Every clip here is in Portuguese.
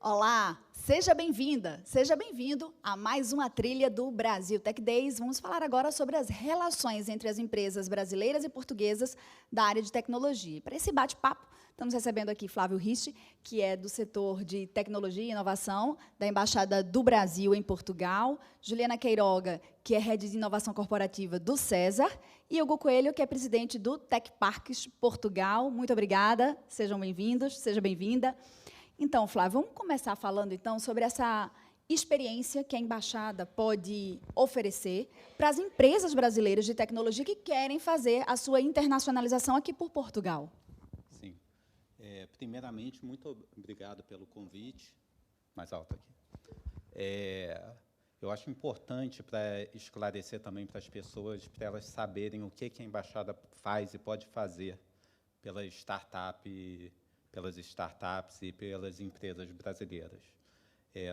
Olá, seja bem-vinda, seja bem-vindo a mais uma trilha do Brasil Tech Days. Vamos falar agora sobre as relações entre as empresas brasileiras e portuguesas da área de tecnologia. Para esse bate-papo, estamos recebendo aqui Flávio Rich, que é do setor de tecnologia e inovação da Embaixada do Brasil em Portugal, Juliana Queiroga, que é head de inovação corporativa do César, e Hugo Coelho, que é presidente do Tech Parks Portugal. Muito obrigada, sejam bem-vindos, seja bem-vinda. Então, Flávio, vamos começar falando, então, sobre essa experiência que a Embaixada pode oferecer para as empresas brasileiras de tecnologia que querem fazer a sua internacionalização aqui por Portugal. Sim. Primeiramente, muito obrigado pelo convite. Mais alto aqui. Eu acho importante para esclarecer também para as pessoas, para elas saberem o que a Embaixada faz e pode fazer pelas startups e pelas empresas brasileiras.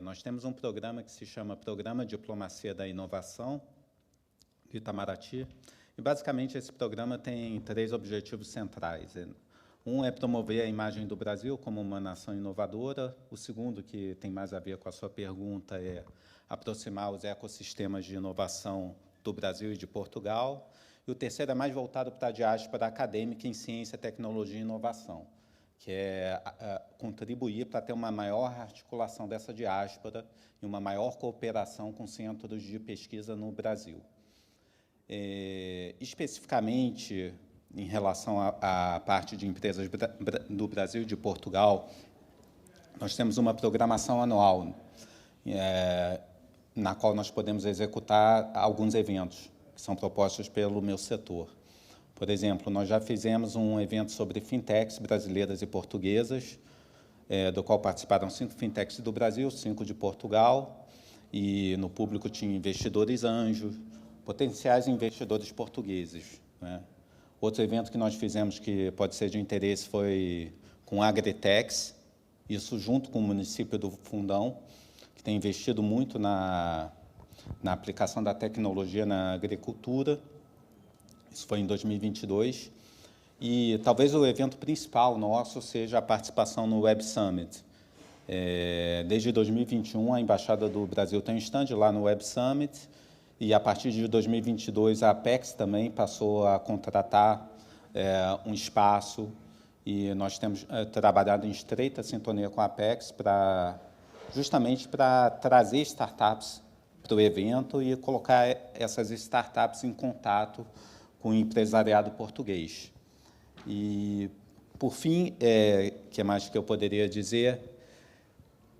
Nós temos um programa que se chama Programa Diplomacia da Inovação, do Itamaraty, e, basicamente, esse programa tem 3 objetivos centrais. Um é promover a imagem do Brasil como uma nação inovadora. O segundo, que tem mais a ver com a sua pergunta, é aproximar os ecossistemas de inovação do Brasil e de Portugal. E o terceiro é mais voltado para a diáspora acadêmica em ciência, tecnologia e inovação, que é contribuir para ter uma maior articulação dessa diáspora e uma maior cooperação com centros de pesquisa no Brasil. Especificamente, em relação à parte de empresas do Brasil e de Portugal, nós temos uma programação anual, na qual nós podemos executar alguns eventos que são propostos pelo meu setor. Por exemplo, nós já fizemos um evento sobre fintechs brasileiras e portuguesas, do qual participaram 5 fintechs do Brasil, 5 de Portugal, e no público tinha investidores anjos, potenciais investidores portugueses, né? Outro evento que nós fizemos que pode ser de interesse foi com Agritechs, isso junto com o município do Fundão, que tem investido muito na aplicação da tecnologia na agricultura. Isso foi em 2022. E talvez o evento principal nosso seja a participação no Web Summit. Desde 2021, a Embaixada do Brasil tem um stand lá no Web Summit, e, a partir de 2022, a Apex também passou a contratar um espaço, e nós temos trabalhado em estreita sintonia com a Apex justamente para trazer startups para o evento e colocar essas startups em contato com o empresariado português. E, por fim, que mais que eu poderia dizer,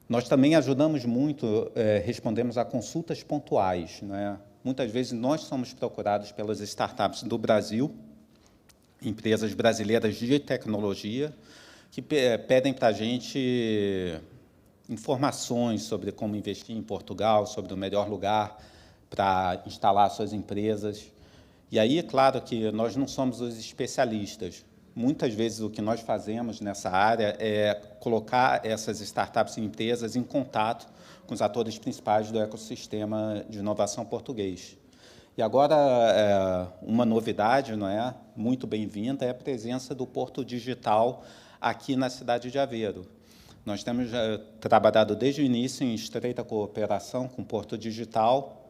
nós também ajudamos muito, respondemos a consultas pontuais, né? Muitas vezes nós somos procurados pelas startups do Brasil, empresas brasileiras de tecnologia, que pedem para a gente informações sobre como investir em Portugal, sobre o melhor lugar para instalar suas empresas. E aí, é claro que nós não somos os especialistas. Muitas vezes o que nós fazemos nessa área é colocar essas startups e empresas em contato com os atores principais do ecossistema de inovação português. E agora, uma novidade, não é, muito bem-vinda, é a presença do Porto Digital aqui na cidade de Aveiro. Nós temos trabalhado desde o início em estreita cooperação com o Porto Digital,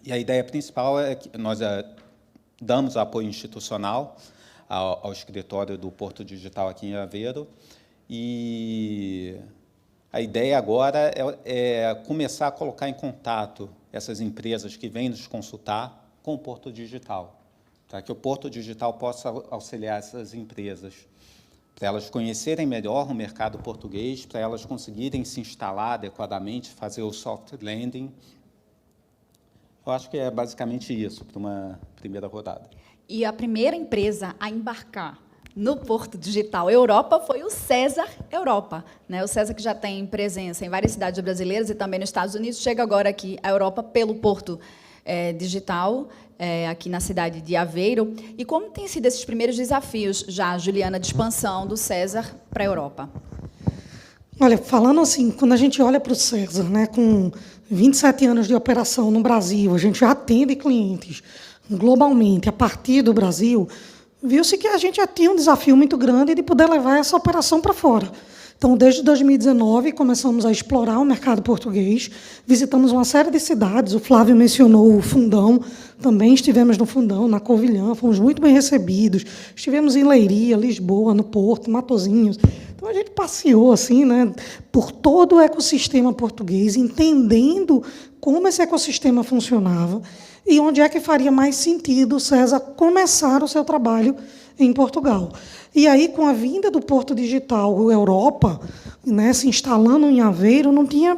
e a ideia principal é que nós damos apoio institucional ao escritório do Porto Digital aqui em Aveiro, e a ideia agora é começar a colocar em contato essas empresas que vêm nos consultar com o Porto Digital, para que o Porto Digital possa auxiliar essas empresas, para elas conhecerem melhor o mercado português, para elas conseguirem se instalar adequadamente, fazer o soft landing. Eu acho que é basicamente isso para uma primeira rodada. E a primeira empresa a embarcar no Porto Digital Europa foi o César Europa, né? O César, que já tem presença em várias cidades brasileiras e também nos Estados Unidos, chega agora aqui à Europa pelo Porto Digital, aqui na cidade de Aveiro. E como têm sido esses primeiros desafios, já, Juliana, de expansão do César para a Europa? Olha, falando assim, quando a gente olha para o César, né, com 27 anos de operação no Brasil, a gente já atende clientes globalmente a partir do Brasil, viu-se que a gente já tinha um desafio muito grande de poder levar essa operação para fora. Então, desde 2019, começamos a explorar o mercado português, visitamos uma série de cidades, o Flávio mencionou o Fundão, também estivemos no Fundão, na Covilhã, fomos muito bem recebidos, estivemos em Leiria, Lisboa, no Porto, Matosinhos. Então, a gente passeou assim, né, por todo o ecossistema português, entendendo como esse ecossistema funcionava e onde é que faria mais sentido o César começar o seu trabalho em Portugal. E aí, com a vinda do Porto Digital Europa, né, se instalando em Aveiro, não tinha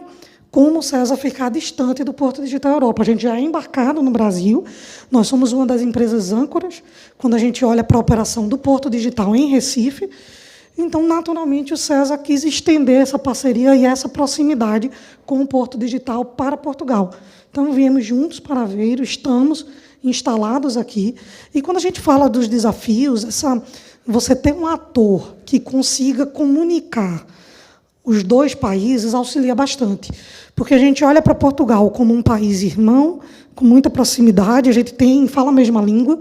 como o César ficar distante do Porto Digital Europa. A gente já é embarcado no Brasil, nós somos uma das empresas âncoras, quando a gente olha para a operação do Porto Digital em Recife. Então, naturalmente, o César quis estender essa parceria e essa proximidade com o Porto Digital para Portugal. Então, viemos juntos para Aveiro, estamos instalados aqui. E quando a gente fala dos desafios, você ter um ator que consiga comunicar os dois países auxilia bastante. Porque a gente olha para Portugal como um país irmão, com muita proximidade, a gente fala a mesma língua,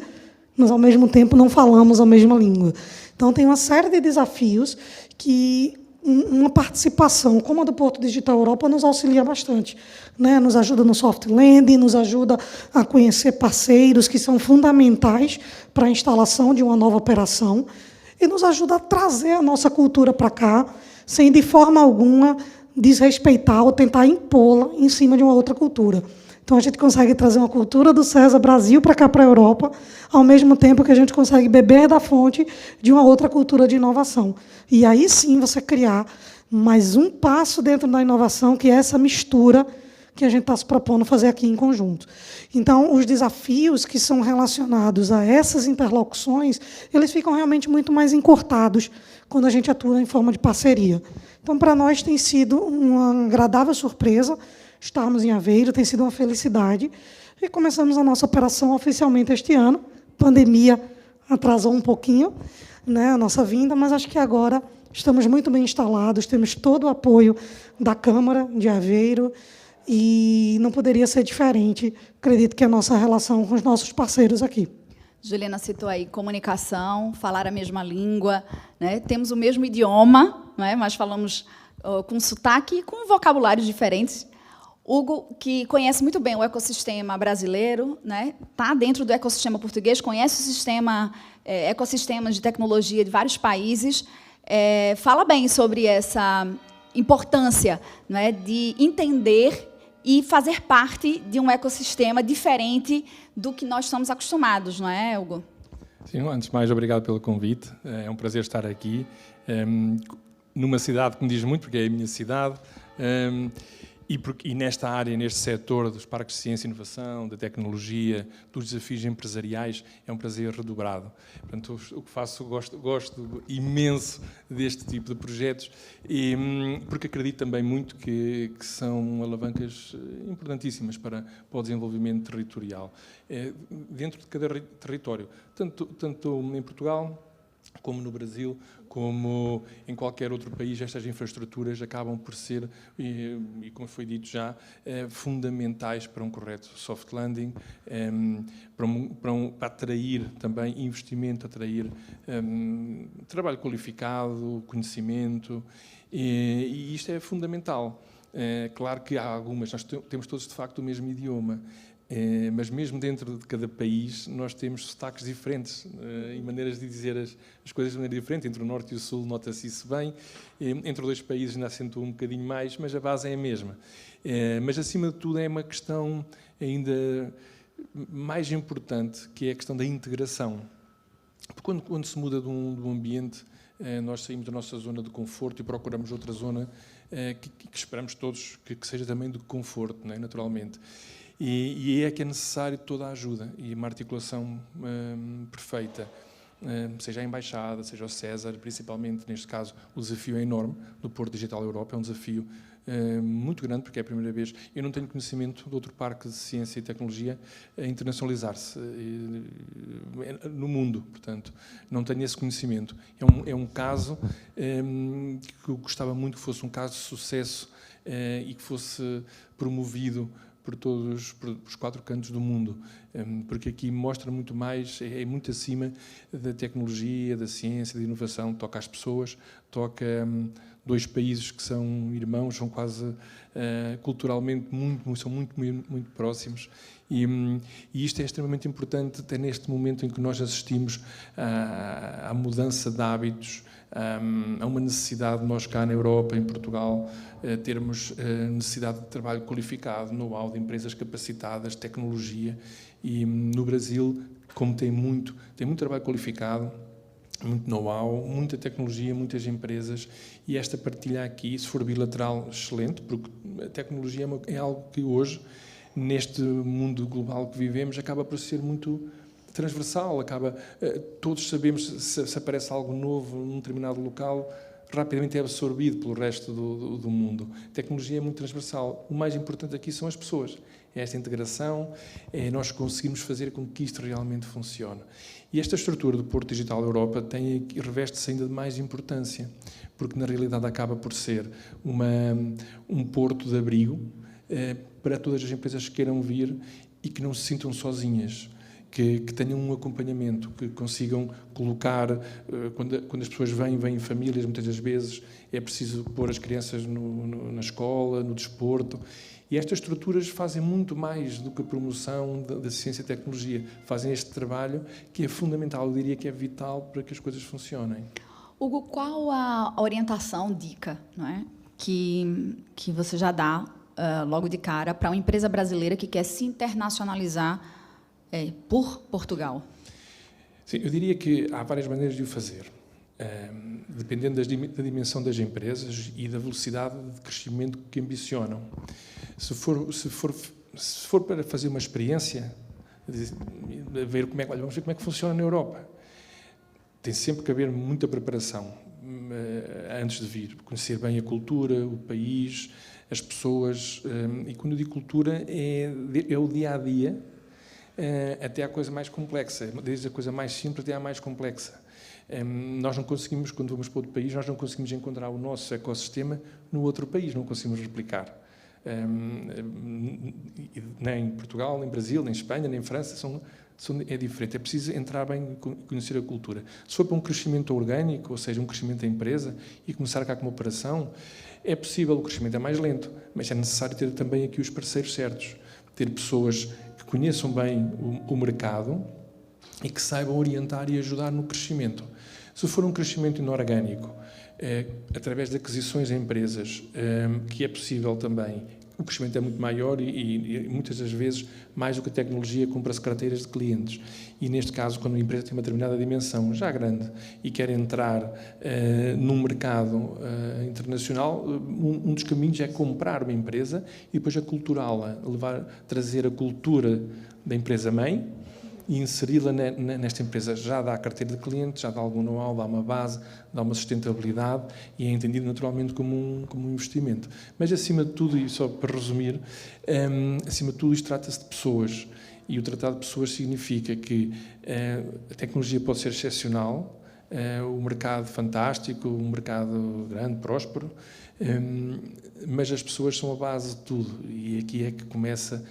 mas, ao mesmo tempo, não falamos a mesma língua. Então, tem uma série de desafios que uma participação como a do Porto Digital Europa nos auxilia bastante, né? Nos ajuda no soft landing, nos ajuda a conhecer parceiros que são fundamentais para a instalação de uma nova operação e nos ajuda a trazer a nossa cultura para cá, sem, de forma alguma, desrespeitar ou tentar impô-la em cima de uma outra cultura. Então, a gente consegue trazer uma cultura do César Brasil para cá, para a Europa, ao mesmo tempo que a gente consegue beber da fonte de uma outra cultura de inovação. E aí, sim, você criar mais um passo dentro da inovação, que é essa mistura que a gente está se propondo fazer aqui em conjunto. Então, os desafios que são relacionados a essas interlocuções, eles ficam realmente muito mais encurtados quando a gente atua em forma de parceria. Então, para nós, tem sido uma agradável surpresa estarmos em Aveiro, tem sido uma felicidade. E começamos a nossa operação oficialmente este ano. A pandemia atrasou um pouquinho, né, a nossa vinda, mas acho que agora estamos muito bem instalados, temos todo o apoio da Câmara de Aveiro e não poderia ser diferente, acredito que a nossa relação com os nossos parceiros aqui. Juliana citou aí comunicação, falar a mesma língua, né? Temos o mesmo idioma, né? Mas falamos com sotaque e com vocabulários diferentes. Hugo, que conhece muito bem o ecossistema brasileiro, né? Está dentro do ecossistema português, conhece o sistema, ecossistemas de tecnologia de vários países, fala bem sobre essa importância, né, de entender e fazer parte de um ecossistema diferente do que nós estamos acostumados, não é, Hugo? Sim, antes de mais, obrigado pelo convite. É um prazer estar aqui, numa cidade que me diz muito, porque é a minha cidade, e nesta área, neste setor dos parques de ciência e inovação, da tecnologia, dos desafios empresariais, é um prazer redobrado. Portanto, o que faço, gosto imenso deste tipo de projetos, porque acredito também muito que são alavancas importantíssimas para o desenvolvimento territorial, dentro de cada território, tanto em Portugal, como no Brasil, como em qualquer outro país, estas infraestruturas acabam por ser, e como foi dito já, fundamentais para um correto soft landing, para atrair também investimento, atrair trabalho qualificado, conhecimento, e isto é fundamental. Claro que há algumas, nós temos todos de facto o mesmo idioma, mas mesmo dentro de cada país nós temos sotaques diferentes e maneiras de dizer as coisas de maneira diferente. Entre o Norte e o Sul nota-se isso bem, entre os dois países ainda acentua um bocadinho mais, mas a base é a mesma. Mas, acima de tudo, é uma questão ainda mais importante, que é a questão da integração. Porque quando se muda de um ambiente, nós saímos da nossa zona de conforto e procuramos outra zona que esperamos todos que seja também de conforto, não é? Naturalmente. E é que é necessário toda a ajuda e uma articulação perfeita, seja a Embaixada, seja o César, principalmente, neste caso, o desafio é enorme do Porto Digital Europa, é um desafio muito grande, porque é a primeira vez. Eu não tenho conhecimento de outro parque de ciência e tecnologia a internacionalizar-se no mundo, portanto, não tenho esse conhecimento. É um caso que eu gostava muito que fosse um caso de sucesso e que fosse promovido por todos os 4 cantos do mundo, porque aqui mostra muito mais, é muito acima da tecnologia, da ciência, da inovação, toca às pessoas, toca 2 países que são irmãos, são quase culturalmente são muito próximos, e isto é extremamente importante até neste momento em que nós assistimos à mudança de hábitos, há uma necessidade de nós cá na Europa, em Portugal, termos necessidade de trabalho qualificado, know-how de empresas capacitadas, tecnologia, e no Brasil, como tem muito trabalho qualificado, muito know-how, muita tecnologia, muitas empresas, e esta partilha aqui, se for bilateral, excelente, porque a tecnologia é algo que hoje, neste mundo global que vivemos, acaba por ser muito transversal, todos sabemos se aparece algo novo num determinado local, rapidamente é absorvido pelo resto do mundo. A tecnologia é muito transversal. O mais importante aqui são as pessoas. É esta integração, é nós conseguirmos fazer com que isto realmente funcione. E esta estrutura do Porto Digital Europa reveste-se ainda de mais importância, porque na realidade acaba por ser um porto de abrigo para todas as empresas que queiram vir e que não se sintam sozinhas, que tenham um acompanhamento, que consigam colocar, quando as pessoas vêm em famílias, muitas das vezes é preciso pôr as crianças na escola, no desporto, e estas estruturas fazem muito mais do que a promoção da ciência e tecnologia, fazem este trabalho que é fundamental, eu diria que é vital para que as coisas funcionem. Hugo, qual a orientação, dica, não é, que você já dá logo de cara para uma empresa brasileira que quer se internacionalizar por Portugal? Sim, eu diria que há várias maneiras de o fazer, dependendo da dimensão das empresas e da velocidade de crescimento que ambicionam. Se for para fazer uma experiência, vamos ver como é que funciona na Europa. Tem sempre que haver muita preparação antes de vir, conhecer bem a cultura, o país, as pessoas, e quando eu digo cultura é o dia-a-dia, até a coisa mais complexa, desde a coisa mais simples até a mais complexa. Nós não conseguimos, quando vamos para outro país, nós não conseguimos encontrar o nosso ecossistema no outro país, não conseguimos replicar. Nem em Portugal, nem em Brasil, nem em Espanha, nem em França, é diferente. É preciso entrar bem e conhecer a cultura. Se for para um crescimento orgânico, ou seja, um crescimento da empresa, e começar cá com uma operação, é possível, o crescimento é mais lento, mas é necessário ter também aqui os parceiros certos, ter pessoas que conheçam bem o mercado e que saibam orientar e ajudar no crescimento. Se for um crescimento inorgânico, através de aquisições em empresas, que é possível também, o crescimento é muito maior e muitas das vezes, mais do que a tecnologia, compra-se carteiras de clientes. E neste caso, quando a empresa tem uma determinada dimensão, já grande, e quer entrar num mercado internacional, um dos caminhos é comprar uma empresa e depois aculturá-la, trazer a cultura da empresa-mãe e inseri-la nesta empresa. Já dá a carteira de clientes, já dá algum know-how, dá uma base, dá uma sustentabilidade e é entendido naturalmente como um investimento. Mas, acima de tudo, e só para resumir, acima de tudo isto trata-se de pessoas. E o tratar de pessoas significa que a tecnologia pode ser excepcional, o mercado fantástico, um mercado grande, próspero, mas as pessoas são a base de tudo e aqui é que começa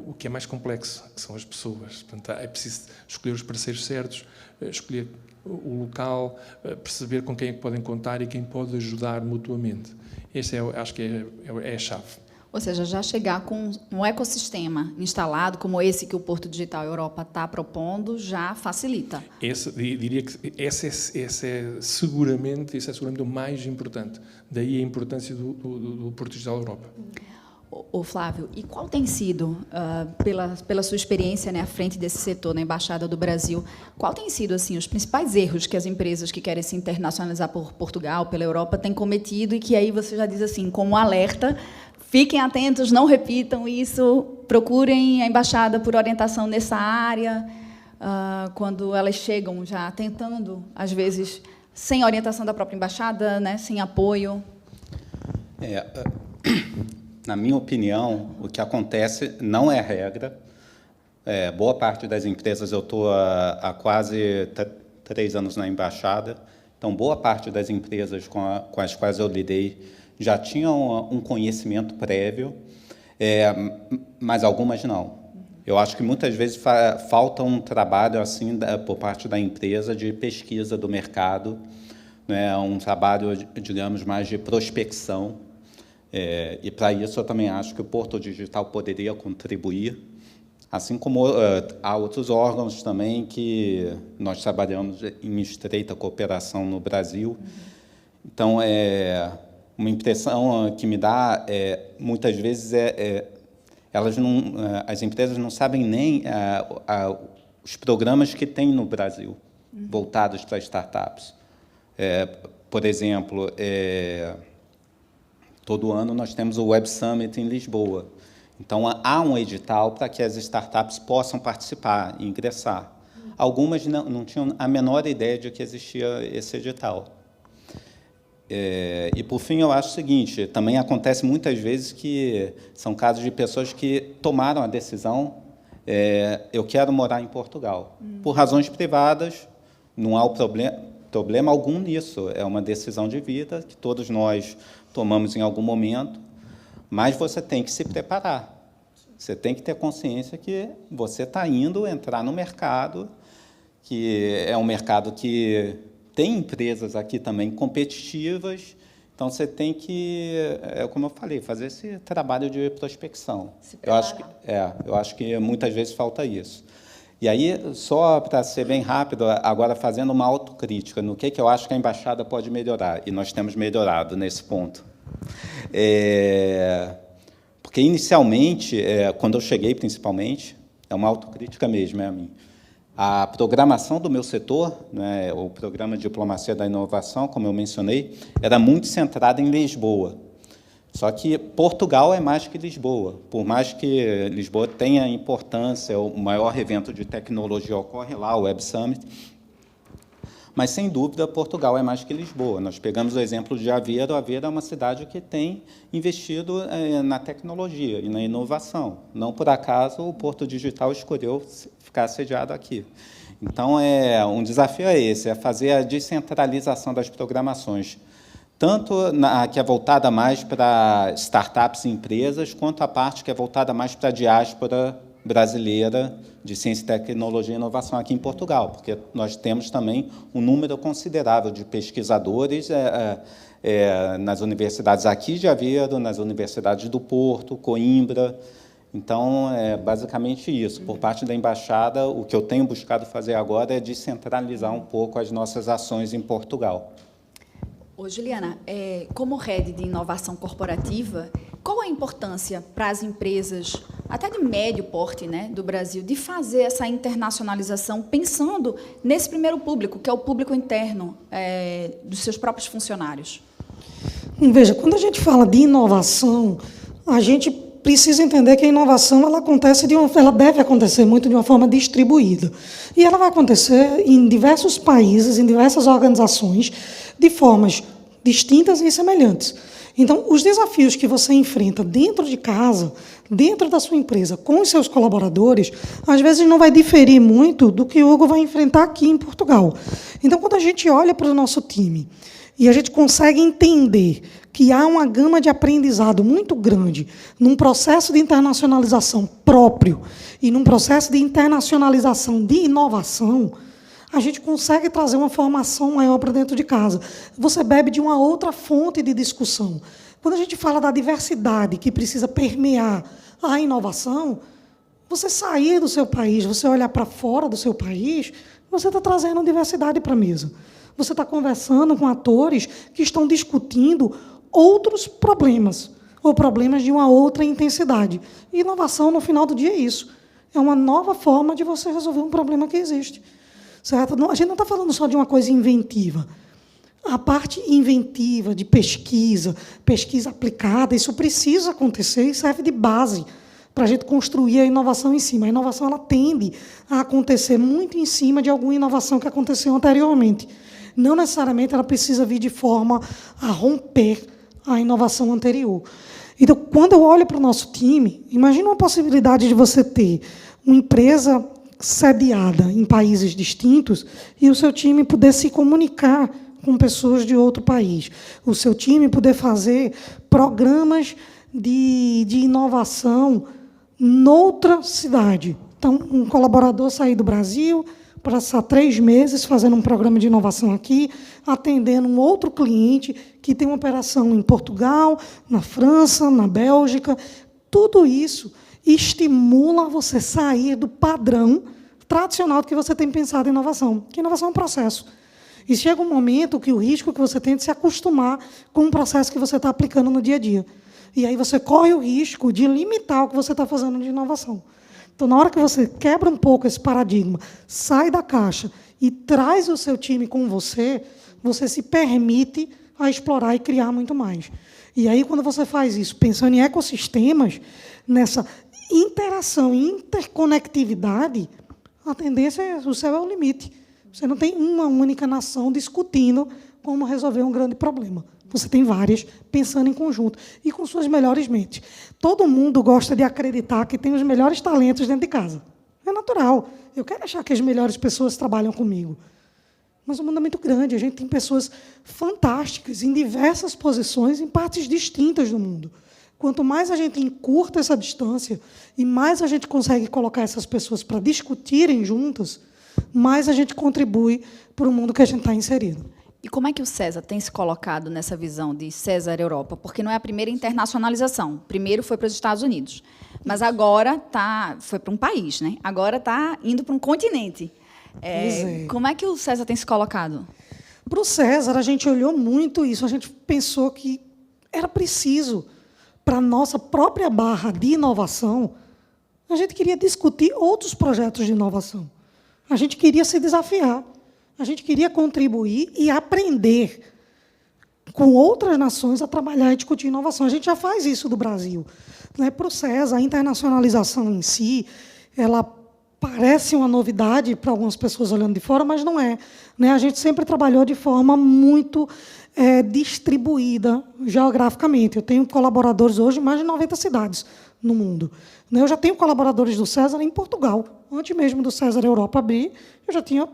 o que é mais complexo, que são as pessoas. Portanto, é preciso escolher os parceiros certos, escolher o local, perceber com quem é que podem contar e quem pode ajudar mutuamente. Esta acho que é a chave. Ou seja, já chegar com um ecossistema instalado, como esse que o Porto Digital Europa está propondo, já facilita. Diria que esse é seguramente o mais importante. Daí a importância do Porto Digital Europa. Ô Flávio, e qual tem sido, pela sua experiência, né, à frente desse setor, na Embaixada do Brasil, qual tem sido assim, os principais erros que as empresas que querem se internacionalizar por Portugal, pela Europa, têm cometido e que aí você já diz assim, como alerta, fiquem atentos, não repitam isso, procurem a Embaixada por orientação nessa área, quando elas chegam já tentando, às vezes, sem orientação da própria Embaixada, né, sem apoio? Na minha opinião, o que acontece não é a regra. Boa parte das empresas, eu estou há quase 3 anos na Embaixada, então boa parte das empresas com as quais eu lidei já tinham um conhecimento prévio. mas algumas não. Eu acho que muitas vezes falta um trabalho assim por parte da empresa de pesquisa do mercado, né, um trabalho, digamos, mais de prospecção. E para isso eu também acho que o Porto Digital poderia contribuir, assim como há outros órgãos também que nós trabalhamos em estreita cooperação no Brasil. Então, uma impressão que me dá muitas vezes as empresas não sabem nem os programas que tem no Brasil voltados para startups. Por exemplo, todo ano nós temos o Web Summit em Lisboa. Então, há um edital para que as startups possam participar e ingressar. Algumas não tinham a menor ideia de que existia esse edital. E, por fim, eu acho o seguinte, também acontece muitas vezes que são casos de pessoas que tomaram a decisão, eu quero morar em Portugal. Por razões privadas, não há problema algum nisso. É uma decisão de vida que todos nós tomamos em algum momento, mas você tem que se preparar. Você tem que ter consciência que você está indo entrar no mercado, que é um mercado que tem empresas aqui também competitivas, então você tem que, como eu falei, fazer esse trabalho de prospecção. Eu acho que muitas vezes falta isso. E aí, só para ser bem rápido, agora fazendo uma autocrítica no que eu acho que a embaixada pode melhorar, e nós temos melhorado nesse ponto. Porque, inicialmente, quando eu cheguei, principalmente, é uma autocrítica mesmo, a mim. A programação do meu setor, né, o Programa de Diplomacia da Inovação, como eu mencionei, era muito centrada em Lisboa. Só que Portugal é mais que Lisboa. Por mais que Lisboa tenha importância, o maior evento de tecnologia ocorre lá, o Web Summit, mas, sem dúvida, Portugal é mais que Lisboa. Nós pegamos o exemplo de Aveiro. Aveiro é uma cidade que tem investido na tecnologia e na inovação. Não por acaso o Porto Digital escolheu ficar sediado aqui. Então, um desafio esse, fazer a descentralização das programações, tanto que é voltada mais para startups e empresas, quanto a parte que é voltada mais para a diáspora brasileira de ciência, tecnologia e inovação aqui em Portugal, porque nós temos também um número considerável de pesquisadores nas universidades aqui de Aveiro, nas universidades do Porto, Coimbra. Então, é basicamente isso. Por parte da embaixada, o que eu tenho buscado fazer agora é descentralizar um pouco as nossas ações em Portugal. Ô, Juliana, como head de inovação corporativa, qual a importância para as empresas, até de médio porte, né, do Brasil, de fazer essa internacionalização pensando nesse primeiro público, que é o público interno dos seus próprios funcionários? Veja, quando a gente fala de inovação, a gente precisa entender que a inovação ela deve acontecer muito de uma forma distribuída. E ela vai acontecer em diversos países, em diversas organizações, de formas distintas e semelhantes. Então, os desafios que você enfrenta dentro de casa, dentro da sua empresa, com os seus colaboradores, às vezes não vai diferir muito do que o Hugo vai enfrentar aqui em Portugal. Então, quando a gente olha para o nosso time e a gente consegue entender que há uma gama de aprendizado muito grande num processo de internacionalização próprio e num processo de internacionalização de inovação, a gente consegue trazer uma formação maior para dentro de casa. Você bebe de uma outra fonte de discussão. Quando a gente fala da diversidade que precisa permear a inovação, você sair do seu país, você olhar para fora do seu país, você está trazendo diversidade para a mesa. Você está conversando com atores que estão discutindo outros problemas, ou problemas de uma outra intensidade. E inovação, no final do dia, é isso. É uma nova forma de você resolver um problema que existe. Certo? A gente não está falando só de uma coisa inventiva. A parte inventiva de pesquisa aplicada, isso precisa acontecer e serve de base para a gente construir a inovação em cima. A inovação ela tende a acontecer muito em cima de alguma inovação que aconteceu anteriormente. Não necessariamente ela precisa vir de forma a romper a inovação anterior. Então, quando eu olho para o nosso time, imagina uma possibilidade de você ter uma empresa sediada em países distintos e o seu time poder se comunicar com pessoas de outro país. O seu time poder fazer programas de inovação noutra cidade. Então, um colaborador sair do Brasil, passar 3 meses fazendo um programa de inovação aqui, atendendo um outro cliente que tem uma operação em Portugal, na França, na Bélgica. Tudo isso estimula você sair do padrão tradicional que você tem pensado em inovação, que inovação é um processo. E chega um momento que o risco que você tem de se acostumar com um processo que você está aplicando no dia a dia. E aí você corre o risco de limitar o que você está fazendo de inovação. Então, na hora que você quebra um pouco esse paradigma, sai da caixa e traz o seu time com você, você se permite a explorar e criar muito mais. E aí, quando você faz isso, pensando em ecossistemas, nessa interação e interconectividade, a tendência é o céu é o limite. Você não tem uma única nação discutindo como resolver um grande problema. Você tem várias pensando em conjunto e com suas melhores mentes. Todo mundo gosta de acreditar que tem os melhores talentos dentro de casa. É natural. Eu quero achar que as melhores pessoas trabalham comigo. Mas o mundo é muito grande. A gente tem pessoas fantásticas em diversas posições, em partes distintas do mundo. Quanto mais a gente encurta essa distância e mais a gente consegue colocar essas pessoas para discutirem juntas, mais a gente contribui para o mundo que a gente está inserido. E como é que o César tem se colocado nessa visão de César Europa? Porque não é a primeira internacionalização. Primeiro foi para os Estados Unidos, mas agora foi para um país, né? Agora está indo para um continente. Como é que o César tem se colocado? Para o César, a gente olhou muito isso. A gente pensou que era preciso, para a nossa própria barra de inovação, a gente queria discutir outros projetos de inovação. A gente queria se desafiar. A gente queria contribuir e aprender com outras nações a trabalhar e discutir inovação. A gente já faz isso do Brasil. Para o César, a internacionalização em si, ela parece uma novidade para algumas pessoas olhando de fora, mas não é. A gente sempre trabalhou de forma muito distribuída geograficamente. Eu tenho colaboradores hoje em mais de 90 cidades no mundo. Eu já tenho colaboradores do César em Portugal. Antes mesmo do César Europa abrir, eu já tinha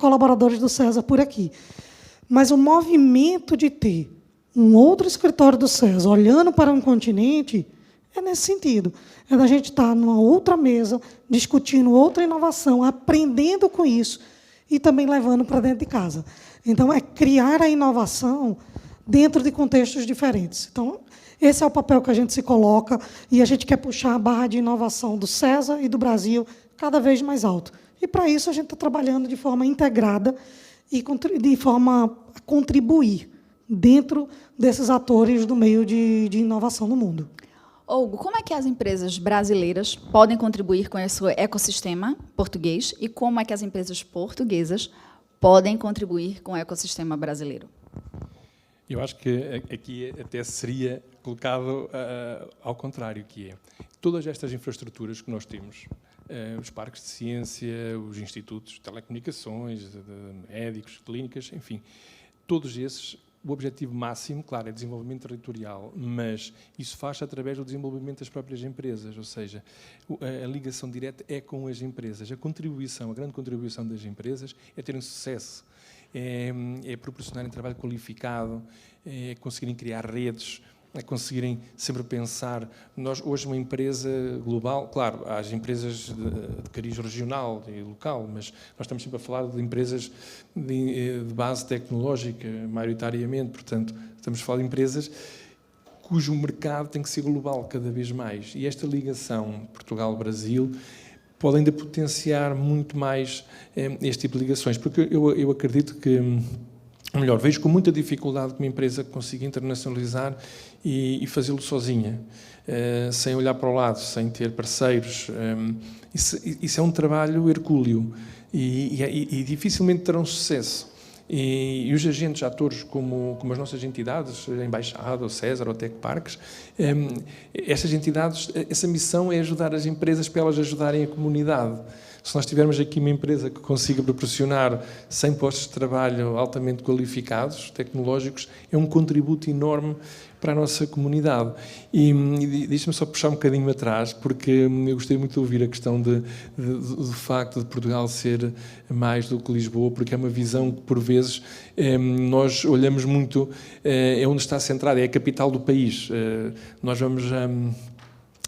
colaboradores do César por aqui. Mas o movimento de ter um outro escritório do César olhando para um continente é nesse sentido. É da gente estar numa outra mesa, discutindo outra inovação, aprendendo com isso e também levando para dentro de casa. Então, é criar a inovação dentro de contextos diferentes. Então, esse é o papel que a gente se coloca e a gente quer puxar a barra de inovação do César e do Brasil cada vez mais alto. E, para isso, a gente está trabalhando de forma integrada e de forma a contribuir dentro desses atores do meio de inovação no mundo. Hugo, como é que as empresas brasileiras podem contribuir com esse ecossistema português e como é que as empresas portuguesas podem contribuir com o ecossistema brasileiro? Eu acho que aqui até seria colocado ao contrário, que é todas estas infraestruturas que nós temos, os parques de ciência, os institutos de telecomunicações, de médicos, clínicas, enfim, todos esses, o objetivo máximo, claro, é desenvolvimento territorial, mas isso faz-se através do desenvolvimento das próprias empresas, ou seja, a ligação direta é com as empresas. A grande contribuição das empresas é terem sucesso, é proporcionarem trabalho qualificado, é conseguirem criar redes, é conseguirem sempre pensar. Nós, hoje, uma empresa global, claro, há as empresas de cariz regional e local, mas nós estamos sempre a falar de empresas de base tecnológica, maioritariamente, portanto, estamos a falar de empresas cujo mercado tem que ser global cada vez mais. E esta ligação Portugal-Brasil pode ainda potenciar muito mais este tipo de ligações, porque eu acredito que, ou melhor, vejo com muita dificuldade que uma empresa consiga internacionalizar e fazê-lo sozinha, sem olhar para o lado, sem ter parceiros. Isso é um trabalho hercúleo e dificilmente terão sucesso. E os agentes, atores como as nossas entidades, a Embaixada, o César, o Tec Parques, essas entidades, essa missão é ajudar as empresas para elas ajudarem a comunidade. Ou Se nós tivermos aqui uma empresa que consiga proporcionar 100 postos de trabalho altamente qualificados, tecnológicos, é um contributo enorme para a nossa comunidade. E deixa-me só puxar um bocadinho atrás, porque eu gostei muito de ouvir a questão do facto de Portugal ser mais do que Lisboa, porque é uma visão que, por vezes, nós olhamos muito, é onde está centrada, é a capital do país. Nós vamos...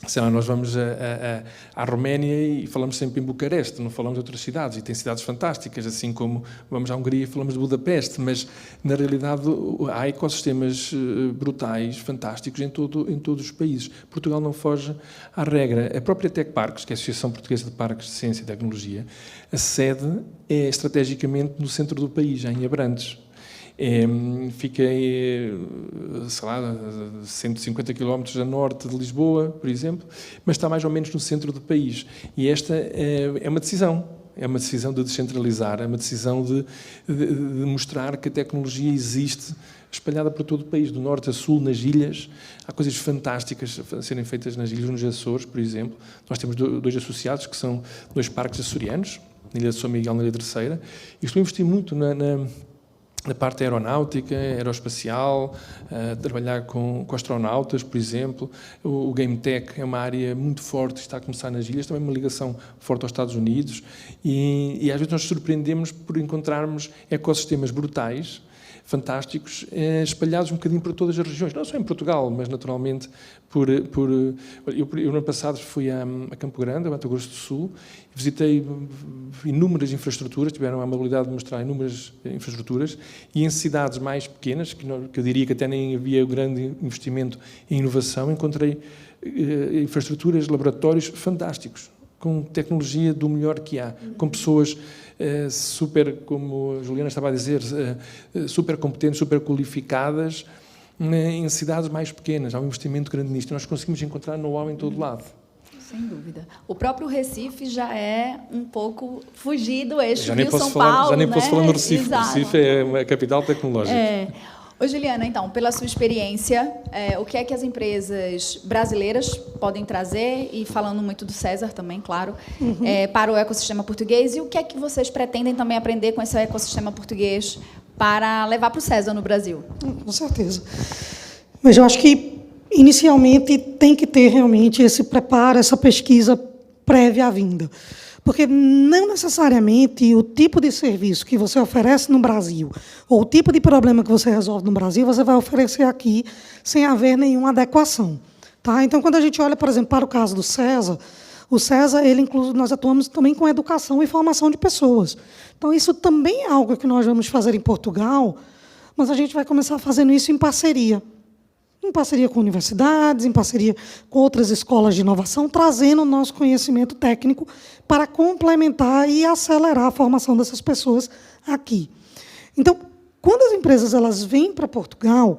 sei lá, nós vamos à Roménia e falamos sempre em Bucareste, não falamos de outras cidades, e tem cidades fantásticas, assim como vamos à Hungria e falamos de Budapeste, mas, na realidade, há ecossistemas brutais, fantásticos, em todos os países. Portugal não foge à regra. A própria Tec Parques, que é a Associação Portuguesa de Parques de Ciência e Tecnologia, a sede é estrategicamente no centro do país, em Abrantes. Fica, sei lá, 150 km a norte de Lisboa, por exemplo, mas está mais ou menos no centro do país. E esta é uma decisão. É uma decisão de descentralizar, é uma decisão de mostrar que a tecnologia existe espalhada por todo o país, do norte a sul, nas ilhas. Há coisas fantásticas a serem feitas nas ilhas, nos Açores, por exemplo. Nós temos 2 associados, que são 2 parques açorianos, na Ilha de São Miguel, na Ilha Terceira, e estou a investir muito na parte aeronáutica, aeroespacial, trabalhar com astronautas, por exemplo. O Game Tech é uma área muito forte, está a começar nas ilhas, também uma ligação forte aos Estados Unidos, e às vezes nós surpreendemos por encontrarmos ecossistemas brutais, fantásticos, espalhados um bocadinho por todas as regiões, não só em Portugal, mas naturalmente eu no ano passado fui a Campo Grande, a Mato Grosso do Sul, visitei inúmeras infraestruturas, tiveram a amabilidade de mostrar inúmeras infraestruturas, e em cidades mais pequenas, que eu diria que até nem havia grande investimento em inovação, encontrei infraestruturas, laboratórios fantásticos, com tecnologia do melhor que há, com pessoas super, como a Juliana estava a dizer, super competentes, super qualificadas, em cidades mais pequenas. Há um investimento grande nisto. Nós conseguimos encontrar know-how em todo lado. Sem dúvida. O próprio Recife já é um pouco fugir do eixo Rio-São Paulo. Já nem posso falar no Recife. Exato. O Recife é a capital tecnológica. Ô, Juliana, então, pela sua experiência, o que é que as empresas brasileiras podem trazer, e falando muito do César também, claro, para o ecossistema português, e o que é que vocês pretendem também aprender com esse ecossistema português para levar para o César no Brasil? Com certeza. Mas eu acho que, inicialmente, tem que ter realmente esse preparo, essa pesquisa prévia à vinda. Porque não necessariamente o tipo de serviço que você oferece no Brasil, ou o tipo de problema que você resolve no Brasil, você vai oferecer aqui sem haver nenhuma adequação. Tá? Então, quando a gente olha, por exemplo, para o caso do César, o César, nós atuamos também com educação e formação de pessoas. Então, isso também é algo que nós vamos fazer em Portugal, mas a gente vai começar fazendo isso em parceria com universidades, em parceria com outras escolas de inovação, trazendo o nosso conhecimento técnico para complementar e acelerar a formação dessas pessoas aqui. Então, quando as empresas elas vêm para Portugal,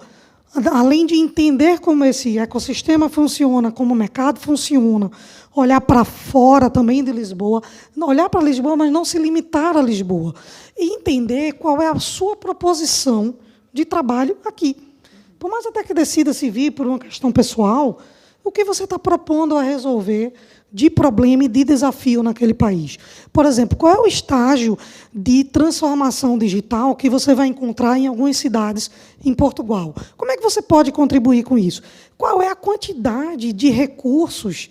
além de entender como esse ecossistema funciona, como o mercado funciona, olhar para fora também de Lisboa, olhar para Lisboa, mas não se limitar a Lisboa, e entender qual é a sua proposição de trabalho aqui. Por mais até que decida se vir por uma questão pessoal, o que você está propondo a resolver de problema e de desafio naquele país? Por exemplo, qual é o estágio de transformação digital que você vai encontrar em algumas cidades em Portugal? Como é que você pode contribuir com isso? Qual é a quantidade de recursos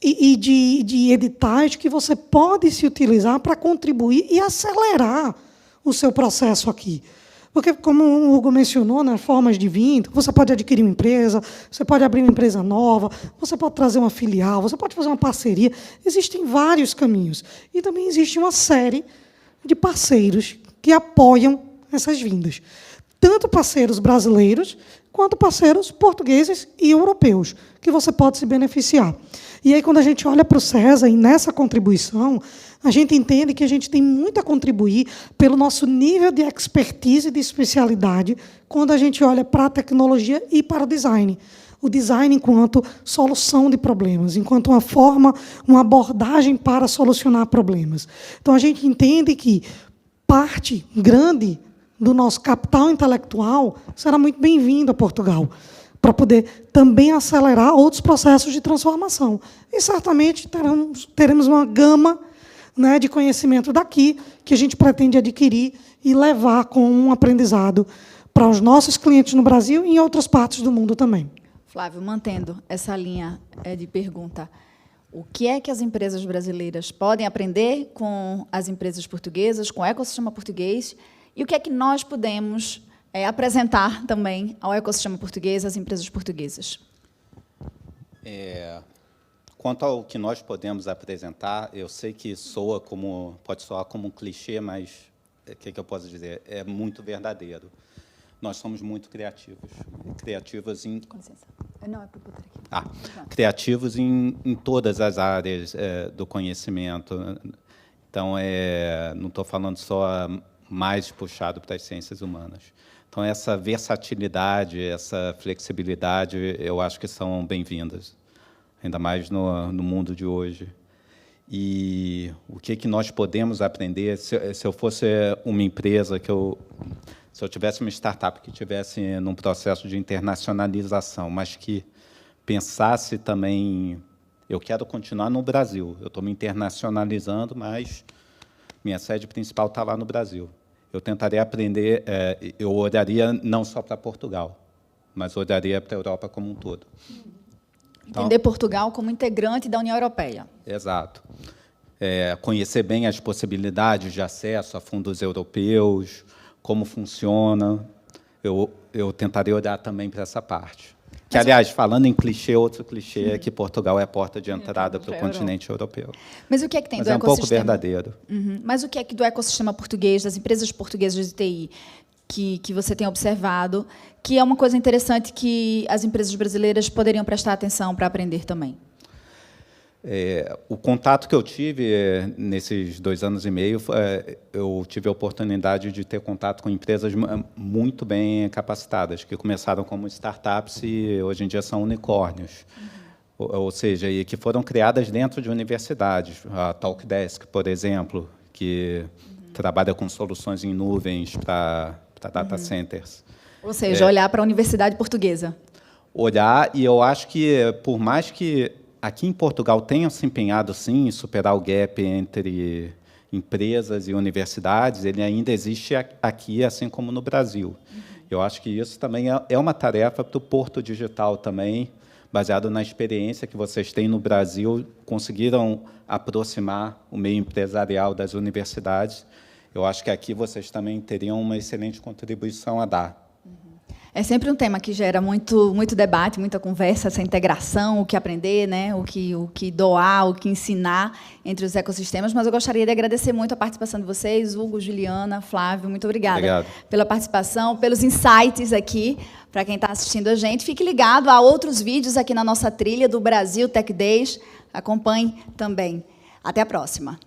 e de editais que você pode se utilizar para contribuir e acelerar o seu processo aqui? Porque, como o Hugo mencionou, né, formas de venda, você pode adquirir uma empresa, você pode abrir uma empresa nova, você pode trazer uma filial, você pode fazer uma parceria. Existem vários caminhos. E também existe uma série de parceiros que apoiam essas vindas. Tanto parceiros brasileiros, quanto parceiros portugueses e europeus, que você pode se beneficiar. E aí, quando a gente olha para o César, e nessa contribuição, a gente entende que a gente tem muito a contribuir pelo nosso nível de expertise e de especialidade quando a gente olha para a tecnologia e para o design. O design enquanto solução de problemas, enquanto uma forma, uma abordagem para solucionar problemas. Então, a gente entende que parte grande do nosso capital intelectual será muito bem-vindo a Portugal, para poder também acelerar outros processos de transformação. E, certamente, teremos uma gama né, de conhecimento daqui que a gente pretende adquirir e levar com um aprendizado para os nossos clientes no Brasil e em outras partes do mundo também. Flávio, mantendo essa linha de pergunta, o que é que as empresas brasileiras podem aprender com as empresas portuguesas, com o ecossistema português, e o que é que nós podemos apresentar também ao ecossistema português, às empresas portuguesas? Quanto ao que nós podemos apresentar, eu sei que pode soar como um clichê, mas o que eu posso dizer? É muito verdadeiro. Nós somos muito criativos em... Com licença. Não, é para botar aqui. Criativos em todas as áreas do conhecimento. Então, não estou falando só mais puxado para as ciências humanas. Então, essa versatilidade, essa flexibilidade, eu acho que são bem-vindas, ainda mais no mundo de hoje. E o que nós podemos aprender, se eu fosse uma empresa se eu tivesse uma startup que estivesse num processo de internacionalização, mas que pensasse também, eu quero continuar no Brasil, eu estou me internacionalizando, mas minha sede principal está lá no Brasil. Eu tentaria aprender, eu olharia não só para Portugal, mas olharia para a Europa como um todo. Entender Portugal como integrante da União Europeia. Exato. Conhecer bem as possibilidades de acesso a fundos europeus, como funciona. Eu tentaria olhar também para essa parte. Que, aliás, falando em clichê, outro clichê é que Portugal é a porta de entrada para o continente europeu. Mas o que é que tem do ecossistema? É um pouco verdadeiro. Mas o que é que do ecossistema português, das empresas portuguesas de TI, que você tem observado, que é uma coisa interessante que as empresas brasileiras poderiam prestar atenção para aprender também? O contato que eu tive nesses 2 anos e meio, eu tive a oportunidade de ter contato com empresas muito bem capacitadas, que começaram como startups e hoje em dia são unicórnios. Ou seja, e que foram criadas dentro de universidades. A Talkdesk, por exemplo, que trabalha com soluções em nuvens para data centers. Ou seja, olhar para a universidade portuguesa. Olhar, e eu acho que, por mais que aqui em Portugal tenham se empenhado, sim, em superar o gap entre empresas e universidades, ele ainda existe aqui, assim como no Brasil. Eu acho que isso também é uma tarefa para o Porto Digital também, baseado na experiência que vocês têm no Brasil, conseguiram aproximar o meio empresarial das universidades. Eu acho que aqui vocês também teriam uma excelente contribuição a dar. É sempre um tema que gera muito debate, muita conversa, essa integração, o que aprender, né? o que doar, o que ensinar entre os ecossistemas. Mas eu gostaria de agradecer muito a participação de vocês, Hugo, Juliana, Flávio, muito obrigada. Obrigado. Pela participação, pelos insights aqui, para quem está assistindo a gente. Fique ligado a outros vídeos aqui na nossa trilha do Brasil Tech Days. Acompanhe também. Até a próxima.